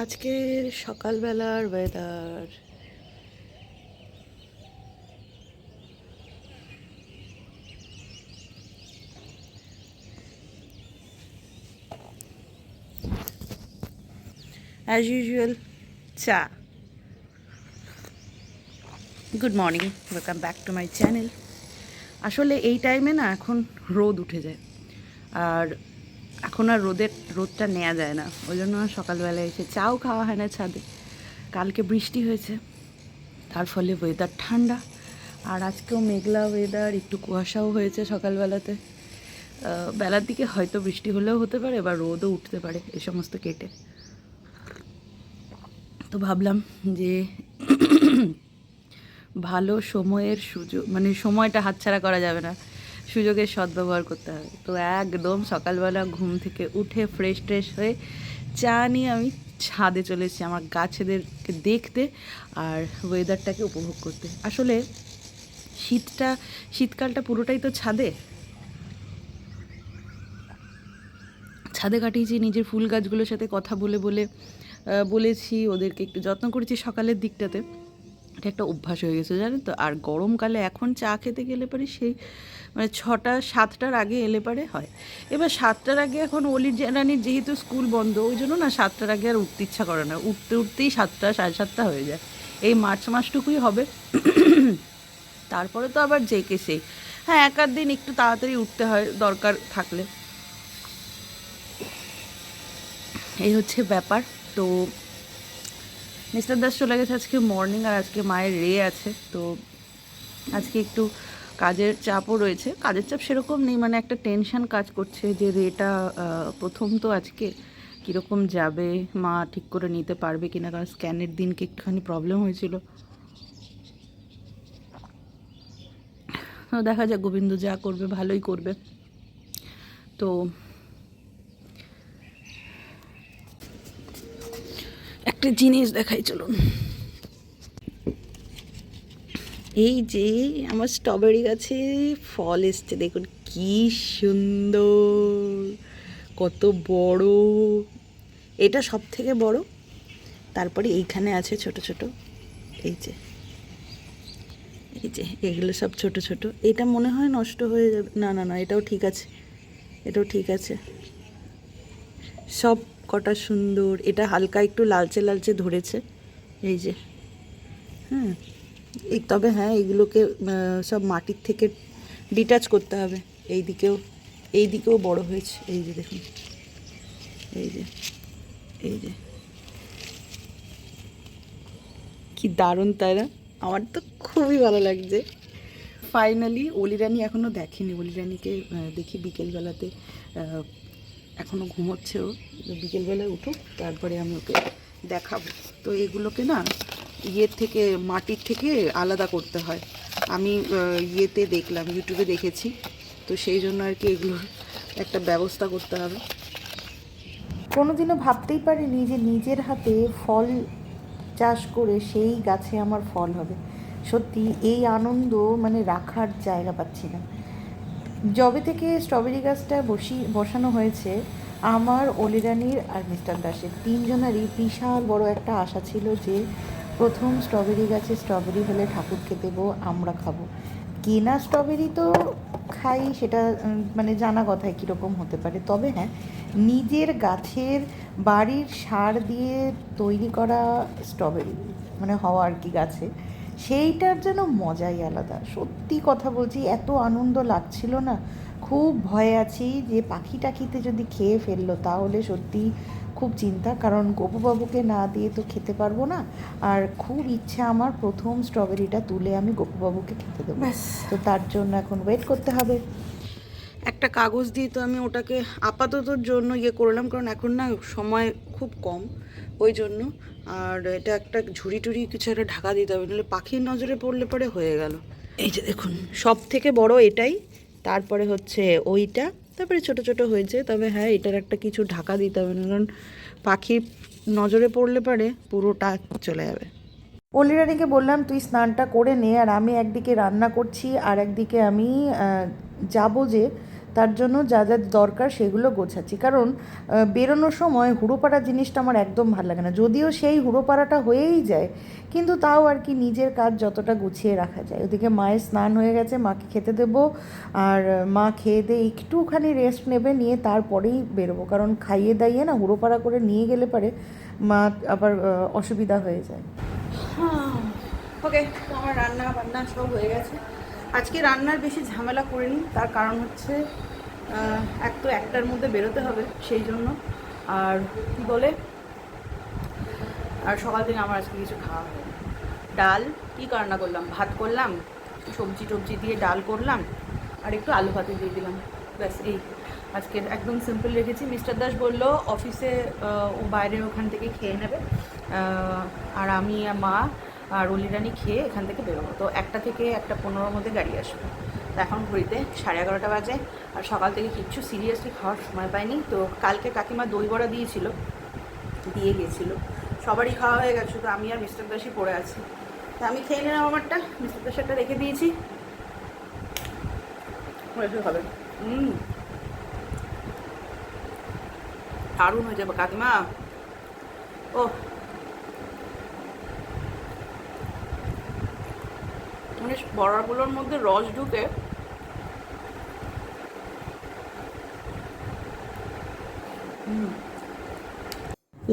আজকের সকালবেলার weather as usual চা। Good morning, welcome back to my channel. আসলে এই টাইমে না এখন রোদ উঠে যায়, আর এখন আর রোদটা নেওয়া যায় না, ওই জন্য আর সকালবেলায় এসে চাও খাওয়া হয় না ছাদে। কালকে বৃষ্টি হয়েছে, তার ফলে ওয়েদার ঠান্ডা, আর আজকেও মেঘলা ওয়েদার, একটু কুয়াশাও হয়েছে সকালবেলাতে। বেলার দিকে হয়তো বৃষ্টি হলেও হতে পারে বা রোদও উঠতে পারে, এই সমস্ত কেটে। তো ভাবলাম যে ভালো সময়ের সুযোগ, মানে সময়টা হাতছাড়া করা যাবে না, সুযোগের সদ্ব্যবহার করতে হবে। তো একদম সকালবেলা ঘুম থেকে উঠে ফ্রেশ হয়ে চা নিয়ে আমি ছাদে চলে এসেছি আমার গাছেদেরকে দেখতে আর ওয়েদারটাকে উপভোগ করতে। আসলে শীতকালটা পুরোটাই তো ছাদে কাটিয়েছি, নিজের ফুল গাছগুলোর সাথে কথা বলেছি, ওদেরকে একটু যত্ন করেছি সকালের দিকটাতে। এটা একটা অভ্যাস হয়ে গেছে, জানেন তো। আর গরমকালে এখন চা খেতে গেলে পারে সেই মানে 6টা-7টার আগে এলে পারে হয়। এবার 7টার আগে এখন অলির রানির যেহেতু স্কুল বন্ধ, ওই জন্য না 7টার আগে আর উঠতে ইচ্ছা করে না, উঠতেই 7টা, 7:30 হয়ে যায়। এই মার্চ মাসটুকুই হবে, তারপরে তো আবার জেকে সেই। হ্যাঁ, এক আধ দিন একটু তাড়াতাড়ি উঠতে হয় দরকার থাকলে, এই হচ্ছে ব্যাপার। তো মিস্টার দাস চলে গেছে আজকে মর্নিং, আর আজকে মায়ের রে আছে। তো আজকে একটু কাজের চাপও রয়েছে, কাজের চাপ সেরকম নেই, মানে একটা টেনশন কাজ করছে যে রেটা প্রথম তো আজকে কীরকম যাবে, মা ঠিক করে নিতে পারবে কিনা, কারণ স্ক্যানের দিনকে একটুখানি প্রবলেম হয়েছিল। তো দেখা যাক, গোবিন্দ যা করবে ভালোই করবে। তো একটা জিনিস দেখাই, চলুন। এই যে আমার স্ট্রবেরি গাছে ফল এসছে, দেখুন কি সুন্দর, কত বড়। এটা সব থেকে বড়, তারপরে এইখানে আছে ছোট ছোট, এই যে এগুলো সব ছোট ছোট। এটা মনে হয় নষ্ট হয়ে যাবে, না না না, এটাও ঠিক আছে, এটাও ঠিক আছে, সব কটা সুন্দর। এটা হালকা একটু লালচে লালচে ধরেছে, এই যে। হ্যাঁ, তবে হ্যাঁ, এগুলোকে সব মাটির থেকে ডিটাচ করতে হবে। এই দিকেও বড় হয়েছে, এই যে দেখুন, এই যে এই যে কি দারুণ, তাই না? আমার তো খুবই ভালো লাগছে। ফাইনালি অলিরানি এখনও দেখেনি, অলিরানিকে দেখি বিকেলবেলাতে, এখনও ঘুমোচ্ছে ও, বিকেলবেলায় উঠুক তারপরে আমি ওকে দেখাবো। তো এগুলোকে না মাটির থেকে আলাদা করতে হয়, আমি ইয়েতে দেখলাম, ইউটিউবে দেখেছি, তো সেই জন্য আর কি এগুলোর একটা ব্যবস্থা করতে হবে। কোনোদিনও ভাবতেই পারিনি যে নিজের হাতে ফল চাষ করে সেই গাছে আমার ফল হবে। সত্যি এই আনন্দ মানে রাখার জায়গা পাচ্ছি না। যবে থেকে স্ট্রবেরি গাছটা বসানো হয়েছে, আমার অলিরানির আর মিস্টার দাসের তিনজনারই বিশাল বড় একটা আশা ছিল যে প্রথম স্ট্রবেরি গাছে স্ট্রবেরি হলে ঠাকুরকে দেবো, আমরা খাবো। কেনা স্ট্রবেরি তো খাই, সেটা মানে জানা কথায় কীরকম হতে পারে, তবে হ্যাঁ, নিজের গাছের বাড়ির সার দিয়ে তৈরি করা স্ট্রবেরি মানে হওয়া আর কি গাছে, সেইটার যেন মজাই আলাদা। সত্যি কথা বলছি, এত আনন্দ লাগছিল না। খুব ভয়ে আছি যে পাখি টাখিতে যদি খেয়ে ফেললো তাহলে সত্যি খুব চিন্তা, কারণ গোপুবাবুকে না দিয়ে তো খেতে পারবো না। আর খুব ইচ্ছা আমার প্রথম স্ট্রবেরিটা তুলে আমি গোপুবাবুকে খেতে দেবো, তো তার জন্য এখন ওয়েট করতে হবে। একটা কাগজ দিয়ে তো আমি ওটাকে আপাততর জন্য করলাম, কারণ এখন না সময় খুব কম, ওই জন্য। আর এটা একটা ঝুড়ি টুড়ি কিছু একটা ঢাকা দিতে হবে, নাহলে পাখির নজরে পড়লে পরে হয়ে গেল। এই যে দেখুন, সব থেকে বড় এটাই, তারপরে হচ্ছে ওইটা, তারপরে ছোট ছোট হয়েছে। তবে হ্যাঁ, এটার একটা কিছু ঢাকা দিতে হবে, কারণ পাখির নজরে পড়লে পরে পুরোটা চলে যাবে। অলিরানিকে বললাম তুই স্নানটা করে নে, আর আমি একদিকে রান্না করছি আর একদিকে আমি যাব যে তার জন্য যা যা দরকার সেগুলো গোছাচ্ছি, কারণ বেরোনোর সময় হুড়োপাড়া জিনিসটা আমার একদম ভালো লাগে না। যদিও সেই হুড়োপাড়াটা হয়েই যায়, কিন্তু তাও আর কি নিজের কাজ যতটা গুছিয়ে রাখা যায়। ওদিকে মায়ের স্নান হয়ে গেছে, মাকে খেতে দেবো, আর মা খেয়ে দিয়ে একটুখানি রেস্ট নেবে, নিয়ে তারপরেই বেরোবো, কারণ খাইয়ে দাইয়ে না হুড়োপাড়া করে নিয়ে গেলে পারে মা আবার অসুবিধা হয়ে যায়। ওকে, তো আমার রান্না বান্না সব হয়ে গেছে। আজকে রান্নার বেশি ঝামেলা করিনি, তার কারণ হচ্ছে এক তো একটার মধ্যে বেরোতে হবে সেই জন্য, আর কি বলে, আর সকাল থেকে আমার আজকে কিছু খাওয়া হয়নি। ডাল কী রান্না করলাম, ভাত করলাম, সবজি টবজি দিয়ে ডাল করলাম, আর একটু আলু ভাতে দিয়ে দিলাম, ব্যাস এই আজকে একদম সিম্পল রেখেছি। মিস্টার দাস বললো অফিসে ও বাইরে ওখান থেকে খেয়ে নেবে, আর আমি মা আর অলিরানি খেয়ে এখান থেকে বেরোবো। তো 1টা থেকে 1:15-র মধ্যে গাড়ি আসবে। তো এখন ঘড়িতে 11:30 বাজে, আর সকাল থেকে কিচ্ছু সিরিয়াসলি খাওয়ার সময় পাইনি। তো কালকে কাকিমা দই বড়া দিয়ে গেছিলো, সবারই খাওয়া হয়ে গেছে, তো আমি আর মিস্টার দাসই পড়ে আছি। তা আমি খেয়ে নিলাম আমারটা, মিস্টার দাসেরটা রেখে দিয়েছি, হবে। দারুণ হয়ে যাবে কাকিমা। ও মানে বড়াগুলোর মধ্যে রস ঢুকে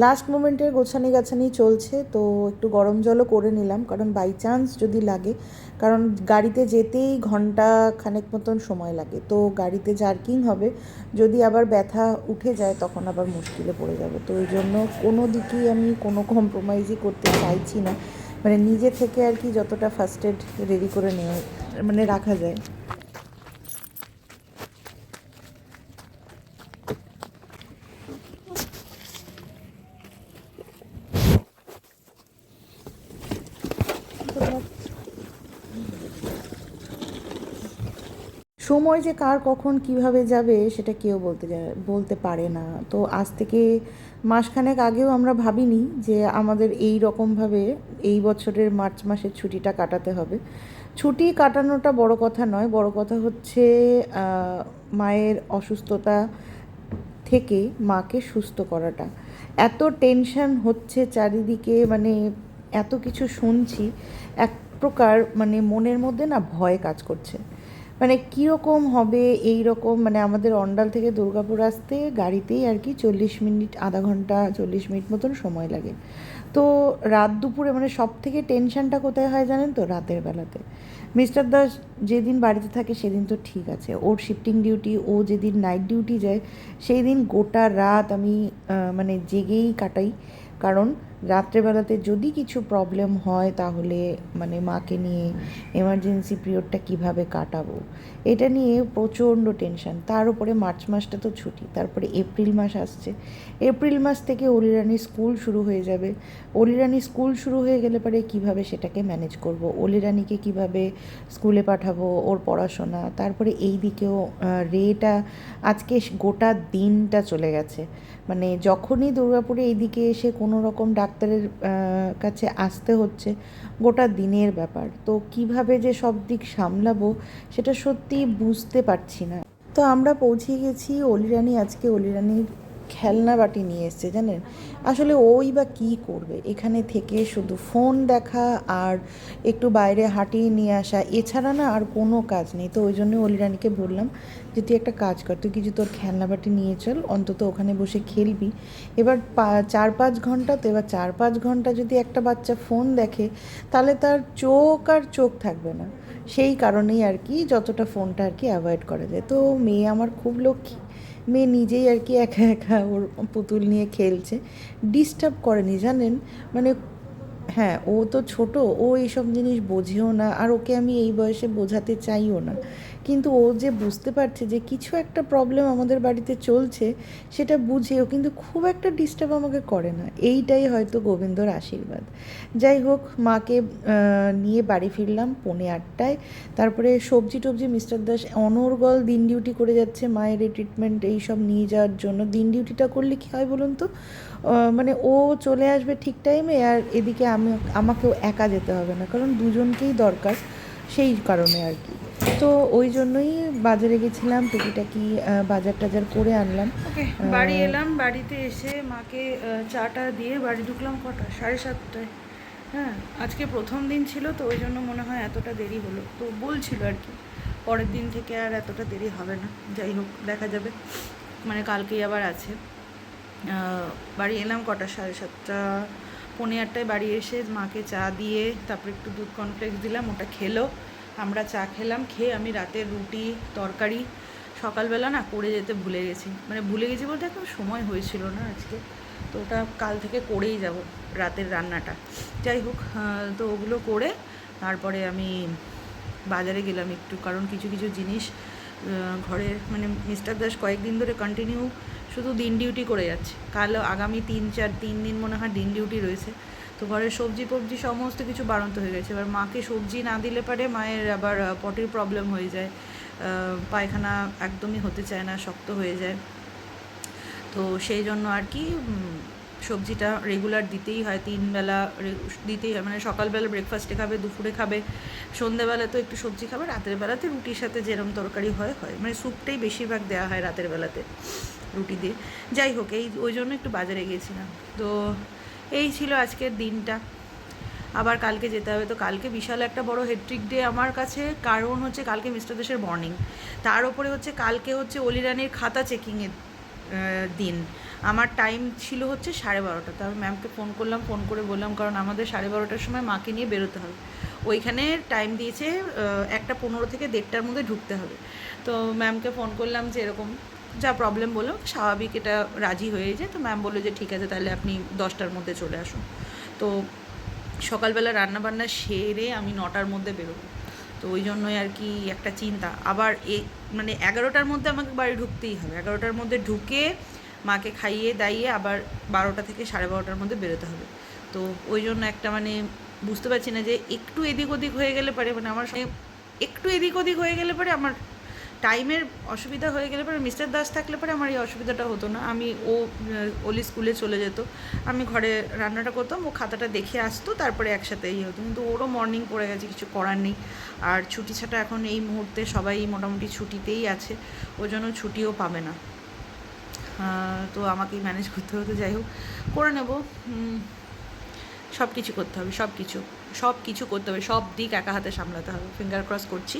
লাস্ট মোমেন্টের গোছানি গাছানি চলছে, তো একটু গরম জলও করে নিলাম, কারণ বাই চান্স যদি লাগে, কারণ গাড়িতে যেতেই ঘন্টা খানেক মতন সময় লাগে, তো গাড়িতে জার্কিং হবে, যদি আবার ব্যথা উঠে যায় তখন আবার মুশকিলে পড়ে যাবে। তো ওই জন্য কোনো দিকেই আমি কোনো কম্প্রোমাইজই করতে চাইছি না, মানে নিজে থেকে আর কি যতটা ফার্স্ট এড রেডি করে নেওয়া মানে রাখা যায়। সময় যে কার কখন কিভাবে যাবে সেটা কেউ বলতে পারে না। তো আজ থেকে মাসখানেক আগেও আমরা ভাবিনি যে আমাদের এই রকমভাবে এই বছরের মার্চ মাসের ছুটিটা কাটাতে হবে। ছুটি কাটানোটা বড় কথা নয়, বড় কথা হচ্ছে মায়ের অসুস্থতা থেকে মাকে সুস্থ করাটা। এত টেনশন হচ্ছে চারিদিকে, মানে এত কিছু শুনছি, এক প্রকার মানে মনের মধ্যে না ভয় কাজ করছে। মানে কীরকম হবে এই রকম, মানে আমাদের অন্ডাল থেকে দুর্গাপুর আসতে গাড়িতেই আর কি 40 মিনিট, আধা ঘন্টা 40 মিনিট মতন সময় লাগে। তো রাত দুপুরে মানে সব থেকে টেনশনটা কোথায় হয় জানেন তো, রাতের বেলাতে। মিস্টার দাস যেদিন বাড়িতে থাকে সেদিন তো ঠিক আছে, ওর শিফটিং ডিউটি, ও যেদিন নাইট ডিউটি যায় সেই দিন গোটা রাত আমি মানে জেগেই কাটাই, কারণ রাত্রেবেলাতে যদি কিছু প্রবলেম হয় তাহলে মানে মাকে নিয়ে এমার্জেন্সি পিরিয়ডটা কিভাবে কাটাবো এটা নিয়ে প্রচণ্ড টেনশন। তার উপরে মার্চ মাসটা তো ছুটি, তারপরে এপ্রিল মাস আসছে, এপ্রিল মাস থেকে অলিরানির স্কুল শুরু হয়ে যাবে। অলিরানির স্কুল শুরু হয়ে গেলে পরে কীভাবে সেটাকে ম্যানেজ করব, অলিরানিকে কিভাবে স্কুলে পাঠাবো, ওর পড়াশোনা, তারপরে এই দিকেও রেটা আজকে গোটা দিনটা চলে গেছে, মানে যখনই দুর্গাপুরে এইদিকে এসে কোনো রকম ডাক্তারের কাছে আসতে হচ্ছে, গোটা দিনের ব্যাপার। তো কিভাবে যে সব দিক সামলাবো সেটা সত্যি বুঝতে পারছি না। তো আমরা পৌঁছে গেছি, অলিরানি আজকে অলিরানির খেলনা বাটি নিয়ে এসছে জানেন। আসলে ওই বা কী করবে এখানে থেকে, শুধু ফোন দেখা আর একটু বাইরে হাঁটিয়ে নিয়ে আসা, এছাড়া না আর কোনো কাজ নেই। তো ওই জন্য অলিরানিকে বললাম যে তুই একটা কাজ কর, তুই কিছু তোর খেলনা বাটি নিয়ে চল, অন্তত ওখানে বসে খেলবি। এবার 4-5 ঘন্টা, তো এবার 4-5 ঘন্টা যদি একটা বাচ্চা ফোন দেখে তাহলে তার চোখ আর চোখ থাকবে না। সেই কারণেই আর কি যতটা ফোনটা আর কি অ্যাভয়েড করা যায়। তো মেয়ে আমার খুব লক্ষ্মী, মেয়ে নিজেই আর কি একা একা ওর পুতুল নিয়ে খেলছে, ডিস্টার্ব করেনি জানেন। মানে হ্যাঁ, ও তো ছোট, ও এইসব জিনিস বোঝেও না, আর ওকে আমি এই বয়সে বোঝাতে চাইও না, কিন্তু ও যে বুঝতে পারছে যে কিছু একটা প্রবলেম আমাদের বাড়িতে চলছে সেটা বুঝেও কিন্তু খুব একটা ডিস্টার্ব আমাকে করে না। এইটাই হয়তো গোবিন্দর আশীর্বাদ। যাই হোক, মাকে নিয়ে বাড়ি ফিরলাম 7:45। তারপরে সবজি টবজি মিস্টার দাস অনর্গল দিন ডিউটি করে যাচ্ছে মায়ের এই ট্রিটমেন্ট এইসব নিয়ে যাওয়ার জন্য। দিন ডিউটিটা করলে কী হয় বলুন তো, মানে ও চলে আসবে ঠিক টাইমে, আর এদিকে আমাকেও একা যেতে হবে না, কারণ দুজনকেই দরকার, সেই কারণে আর কি। তো ওই জন্যই বাজারে গেছিলাম, টুকিটাকি বাজার টাজার করে আনলাম। ওকে, বাড়ি এলাম, বাড়িতে এসে মাকে চাটা দিয়ে বাড়ি ঢুকলাম কটা, 7:30টায়। হ্যাঁ, আজকে প্রথম দিন ছিল তো ওই জন্য মনে হয় এতটা দেরি হলো, তো বলছিল আর কি পরের দিন থেকে আর এতটা দেরি হবে না, যাই হোক দেখা যাবে, মানে কালকেই আবার আছে। বাড়ি এলাম কটা, 7:30, 7:45 বাড়ি এসে মাকে চা দিয়ে তারপরে একটু দুধ কর্নফ্লেক্স দিলাম, ওটা খেলো, আমরা চা খেলাম, খেয়ে আমি রাতের রুটি তরকারি সকালবেলা না করে যেতে ভুলে গেছি, মানে ভুলে গেছি বলতে একদম সময় হয়েছিল না আজকে, তো ওটা কাল থেকে করেই যাব রাতের রান্নাটা। যাই হোক, তো ওগুলো করে তারপরে আমি বাজারে গেলাম একটু, কারণ কিছু কিছু জিনিস ঘরের, মানে মিস্টার দাস কয়েকদিন ধরে কন্টিনিউ শুধু দিন ডিউটি করে যাচ্ছে, কাল আগামী 3 দিন মনে হয় দিন ডিউটি রয়েছে, তো ঘরের সবজি ফবজি সমস্ত কিছু বাড়ন্ত হয়ে গেছে। এবার মাকে সবজি না দিলে পারে মায়ের আবার পটির প্রবলেম হয়ে যায়, পায়খানা একদমই হতে চায় না, শক্ত হয়ে যায়, তো সেই জন্য আর কি সবজিটা রেগুলার দিতেই হয়, 3 বেলা দিতেই হয়, মানে সকালবেলা ব্রেকফাস্টে খাবে, দুপুরে খাবে, সন্ধ্যেবেলা তো একটু সবজি খাবে, রাতের বেলাতে রুটির সাথে যেরকম তরকারি হয়, মানে স্যুপটাই বেশিরভাগ দেওয়া হয় রাতের বেলাতে রুটি দিয়ে। যাই হোক, ওই জন্য একটু বাজারে গিয়েছিলাম, তো এই ছিল আজকের দিনটা। আবার কালকে যেতে হবে, তো কালকে বিশাল একটা বড় হেট্রিক ডে আমার কাছে, কারণ হচ্ছে কালকে মিস্টার দেশের মর্নিং, তার ওপরে হচ্ছে কালকে হচ্ছে অলিরানির খাতা চেকিংয়ের দিন। আমার টাইম ছিল হচ্ছে 12:30, তো আমি ম্যামকে ফোন করলাম, ফোন করে বললাম, কারণ আমাদের 12:30টার সময় মাকে নিয়ে বেরোতে হবে, ওইখানে টাইম দিয়েছে 1:15 থেকে 1:30টার মধ্যে ঢুকতে হবে, তো ম্যামকে ফোন করলাম যে এরকম যা প্রবলেম বললাম, স্বাভাবিক এটা রাজি হয়ে যায়, তো ম্যাম বললো যে ঠিক আছে তাহলে আপনি 10টার মধ্যে চলে আসুন। তো সকালবেলা রান্নাবান্না সেরে আমি 9টার মধ্যে বেরোবো, তো ওই জন্যই আর কি একটা চিন্তা। আবার মানে 11টার মধ্যে আমাকে বাড়ি ঢুকতেই হবে, 11টার মধ্যে ঢুকে মাকে খাইয়ে দাইয়ে আবার 12টা থেকে 12:30টার মধ্যে বেরোতে হবে, তো ওই জন্য একটা মানে বুঝতে পারছি না যে একটু এদিক ওদিক হয়ে গেলে পারে, মানে আমার একটু এদিক ওদিক হয়ে গেলে পরে আমার টাইমের অসুবিধা হয়ে গেলে পরে, মিস্টার দাস থাকলে পরে আমার এই অসুবিধাটা হতো না, ওলি স্কুলে চলে যেত, আমি ঘরে রান্নাটা করতাম, ও খাতাটা দেখে আসতো, তারপরে একসাথে হতো, কিন্তু ওরও মর্নিং পড়ে গেছে, কিছু করার নেই, আর ছুটি ছাটা এখন এই মুহূর্তে সবাই মোটামুটি ছুটিতেই আছে, ওই জন্য ছুটিও পাবে না, তো আমাকেই ম্যানেজ করতে হতো, যাই হোক করে নেব, সব কিছু করতে হবে, সব কিছু করতে হবে, সব দিক একা হাতে সামলাতে হবে, ফিঙ্গার ক্রস করছি,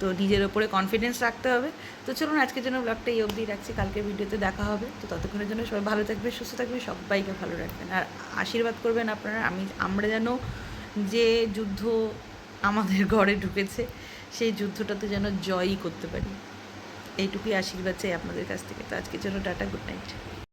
তো নিজের ওপরে কনফিডেন্স রাখতে হবে। তো চলুন আজকের জন্য ব্লগটা এই অবধি রাখছি, কালকের ভিডিওতে দেখা হবে, তো ততক্ষণের জন্য সবাই ভালো থাকবে, সুস্থ থাকবে, সবাইকে ভালো রাখবেন, আর আশীর্বাদ করবেন আপনারা, আমরা যেন যে যুদ্ধ আমাদের ঘরে ঢুকেছে সেই যুদ্ধটাতে যেন জয়ই করতে পারি, এইটুকুই আশীর্বাদ চাই আপনাদের কাছ থেকে। তো আজকের জন্য টাটা, গুড নাইট।